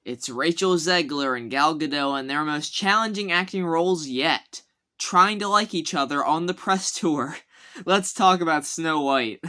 It's Rachel Zegler and Gal Gadot in their most challenging acting roles yet, trying to like each other on the press tour. Let's talk about Snow White.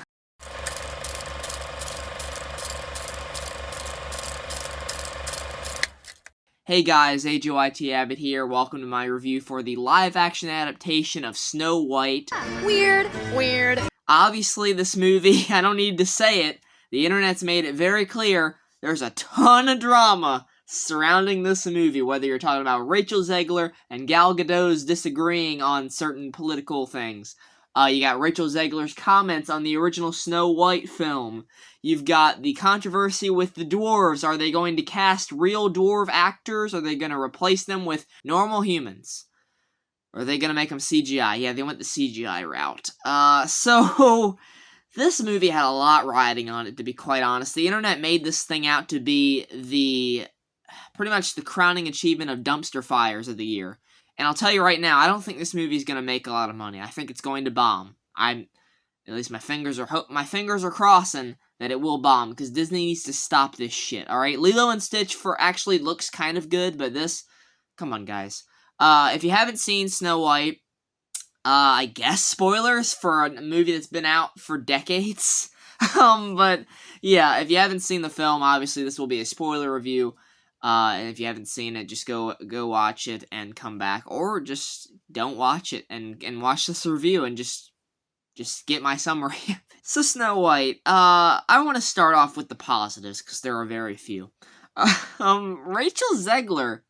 Hey guys, AJYT Abbott here. Welcome to my review for the live-action adaptation of Snow White. Weird. Obviously, this movie, I don't need to say it, the internet's made it very clear, there's a ton of drama surrounding this movie, whether you're talking about Rachel Zegler and Gal Gadot's disagreeing on certain political things. You got Rachel Zegler's comments on the original Snow White film. You've got the controversy with the dwarves. Are they going to cast real dwarf actors? Or are they going to replace them with normal humans? Or are they going to make them CGI? Yeah, they went the CGI route. So this movie had a lot riding on it, to be quite honest. The internet made this thing out to be pretty much the crowning achievement of dumpster fires of the year. And I'll tell you right now, I don't think this movie is going to make a lot of money. I think it's going to bomb. At least my fingers are crossing that it will bomb, because Disney needs to stop this shit, alright? Lilo and Stitch actually looks kind of good, but this, come on guys. If you haven't seen Snow White, I guess spoilers for a movie that's been out for decades. But yeah, if you haven't seen the film, obviously this will be a spoiler review. And if you haven't seen it, just go watch it and come back, or just don't watch it and watch this review and just get my summary. So Snow White, I want to start off with the positives, because there are very few. Rachel Zegler,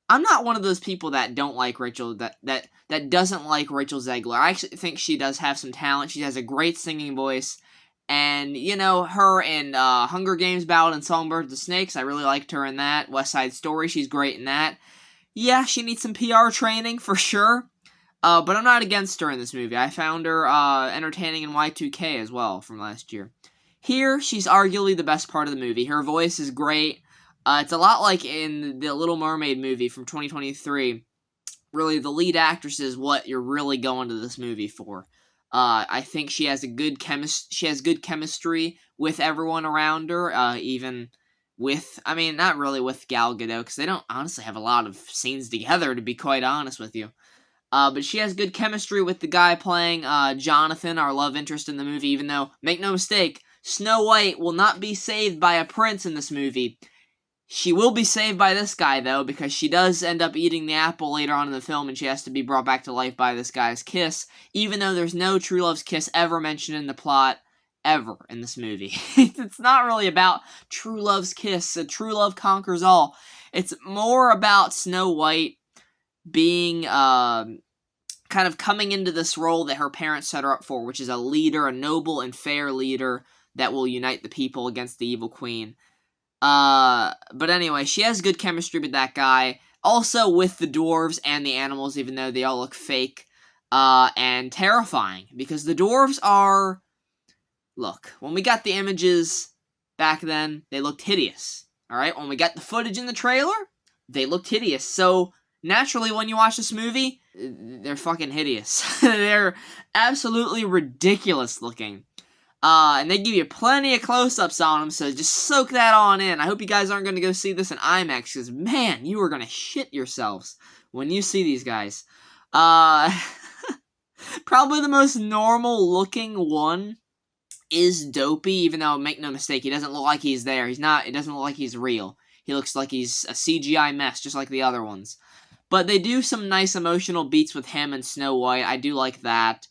I'm not one of those people that don't like Rachel, that doesn't like Rachel Zegler. I actually think she does have some talent. She has a great singing voice. And, you know, her in Hunger Games Ballad and Songbirds and Snakes, I really liked her in that. West Side Story, she's great in that. Yeah, she needs some PR training, for sure. But I'm not against her in this movie. I found her entertaining in Y2K as well, from last year. Here, she's arguably the best part of the movie. Her voice is great. It's a lot like in the Little Mermaid movie from 2023. Really, the lead actress is what you're really going to this movie for. I think she has good chemistry with everyone around her, even with, I mean, not really with Gal Gadot, because they don't honestly have a lot of scenes together, to be quite honest with you. But she has good chemistry with the guy playing Jonathan, our love interest in the movie, even though, make no mistake, Snow White will not be saved by a prince in this movie. She will be saved by this guy, though, because she does end up eating the apple later on in the film, and she has to be brought back to life by this guy's kiss, even though there's no true love's kiss ever mentioned in the plot, ever, in this movie. It's not really about true love's kiss, true love conquers all. It's more about Snow White being, kind of coming into this role that her parents set her up for, which is a leader, a noble and fair leader that will unite the people against the evil queen. But anyway, she has good chemistry with that guy. Also with the dwarves and the animals, even though they all look fake, and terrifying. Because the dwarves are... Look, when we got the images back then, they looked hideous. Alright, when we got the footage in the trailer, they looked hideous. So, naturally, when you watch this movie, they're fucking hideous. They're absolutely ridiculous looking. And they give you plenty of close-ups on them, so just soak that on in. I hope you guys aren't going to go see this in IMAX, because, man, you are going to shit yourselves when you see these guys. Probably the most normal-looking one is Dopey, even though, make no mistake, he doesn't look like he's there. It doesn't look like he's real. He looks like he's a CGI mess, just like the other ones. But they do some nice emotional beats with him and Snow White. I do like that.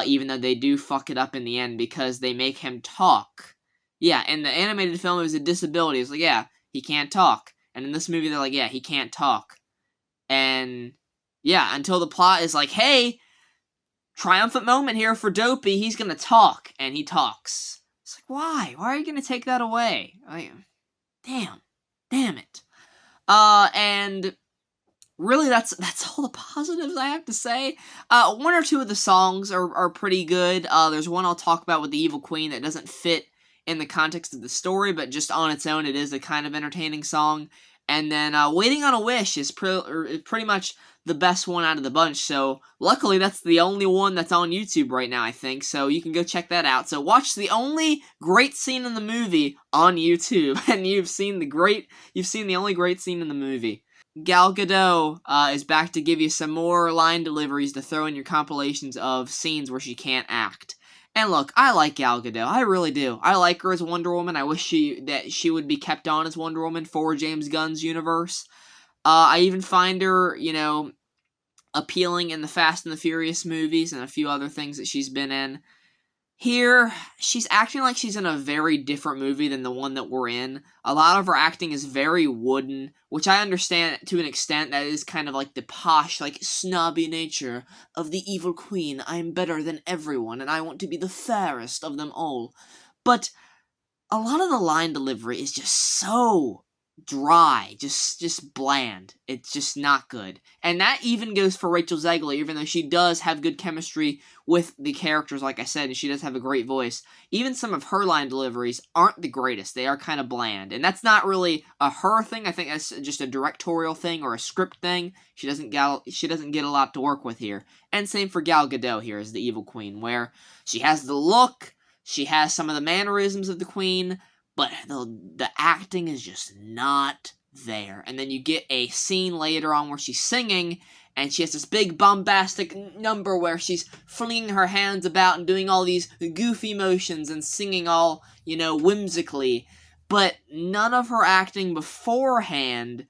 Even though they do fuck it up in the end because they make him talk. Yeah, in the animated film, it was a disability. It's like, yeah, he can't talk. And in this movie, they're like, yeah, he can't talk. And, yeah, until the plot is like, hey, triumphant moment here for Dopey, he's gonna talk. And he talks. It's like, why? Why are you gonna take that away? Damn it. And... really, that's all the positives I have to say. One or two of the songs are pretty good. There's one I'll talk about with the Evil Queen that doesn't fit in the context of the story, but just on its own, it is a kind of entertaining song. And then Waiting on a Wish is pretty much the best one out of the bunch. So luckily that's the only one that's on YouTube right now, I think. So you can go check that out. So watch the only great scene in the movie on YouTube, and you've seen the only great scene in the movie. Gal Gadot is back to give you some more line deliveries to throw in your compilations of scenes where she can't act. And look, I like Gal Gadot. I really do. I like her as Wonder Woman. I wish that she would be kept on as Wonder Woman for James Gunn's universe. I even find her, appealing in the Fast and the Furious movies and a few other things that she's been in. Here, she's acting like she's in a very different movie than the one that we're in. A lot of her acting is very wooden, which I understand to an extent. That is kind of like the posh, like, snobby nature of the evil queen. I am better than everyone, and I want to be the fairest of them all. But a lot of the line delivery is just so dry, just bland. It's just not good. And that even goes for Rachel Zegler, even though she does have good chemistry with the characters, like I said, and she does have a great voice. Even some of her line deliveries aren't the greatest. They are kind of bland. And that's not really a her thing. I think that's just a directorial thing or a script thing. She doesn't get a lot to work with here. And same for Gal Gadot here as the evil queen, where she has the look, she has some of the mannerisms of the queen, but the acting is just not there. And then you get a scene later on where she's singing, and she has this big bombastic number where she's flinging her hands about and doing all these goofy motions and singing all, whimsically. But none of her acting beforehand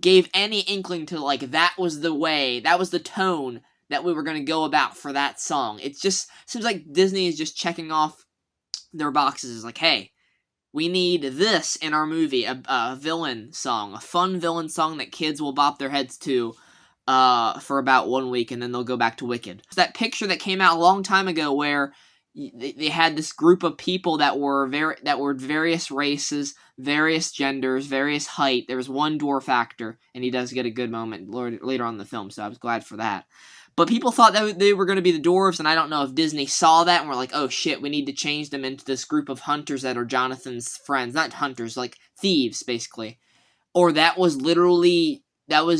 gave any inkling to, like, that was the tone that we were going to go about for that song. It just seems like Disney is just checking off their boxes. It's like, hey, we need this in our movie, a villain song, a fun villain song that kids will bop their heads to for about 1 week, and then they'll go back to Wicked. It's that picture that came out a long time ago where they had this group of people that were various races, various genders, various height. There was one dwarf actor, and he does get a good moment later on in the film, so I was glad for that. But people thought that they were going to be the dwarves, and I don't know if Disney saw that and were like, oh shit, we need to change them into this group of hunters that are Jonathan's friends. Not hunters, like thieves, basically. Or that was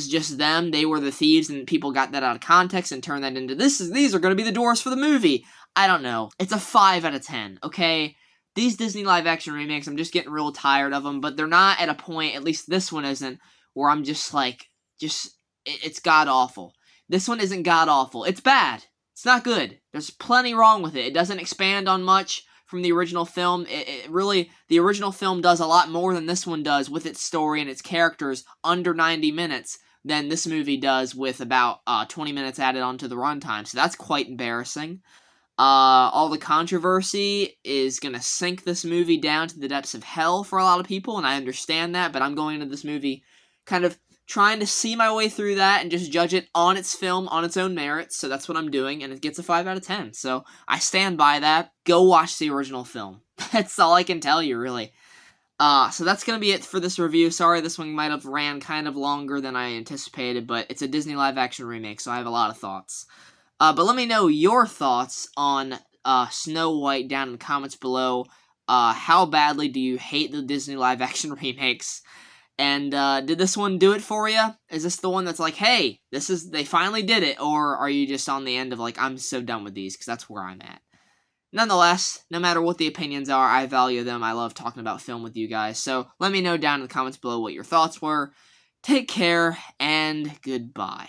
just them, they were the thieves, and people got that out of context and turned that into, these are going to be the dwarves for the movie. I don't know. It's a 5 out of 10, okay? These Disney live-action remakes, I'm just getting real tired of them, but they're not at a point, at least this one isn't, where I'm just like, it's god-awful. This one isn't god-awful. It's bad. It's not good. There's plenty wrong with it. It doesn't expand on much from the original film. The original film does a lot more than this one does with its story and its characters under 90 minutes than this movie does with about 20 minutes added onto the runtime. So that's quite embarrassing. All the controversy is going to sink this movie down to the depths of hell for a lot of people, and I understand that, but I'm going into this movie kind of trying to see my way through that and just judge it on its film, on its own merits, so that's what I'm doing, and it gets a 5 out of 10, so I stand by that. Go watch the original film. That's all I can tell you, really. So that's going to be it for this review. Sorry this one might have ran kind of longer than I anticipated, but it's a Disney live-action remake, so I have a lot of thoughts. But let me know your thoughts on Snow White down in the comments below. How badly do you hate the Disney live-action remakes? And did this one do it for you? Is this the one that's like, hey, they finally did it? Or are you just on the end of like, I'm so done with these? Because that's where I'm at. Nonetheless, no matter what the opinions are, I value them. I love talking about film with you guys. So let me know down in the comments below what your thoughts were. Take care, and goodbye.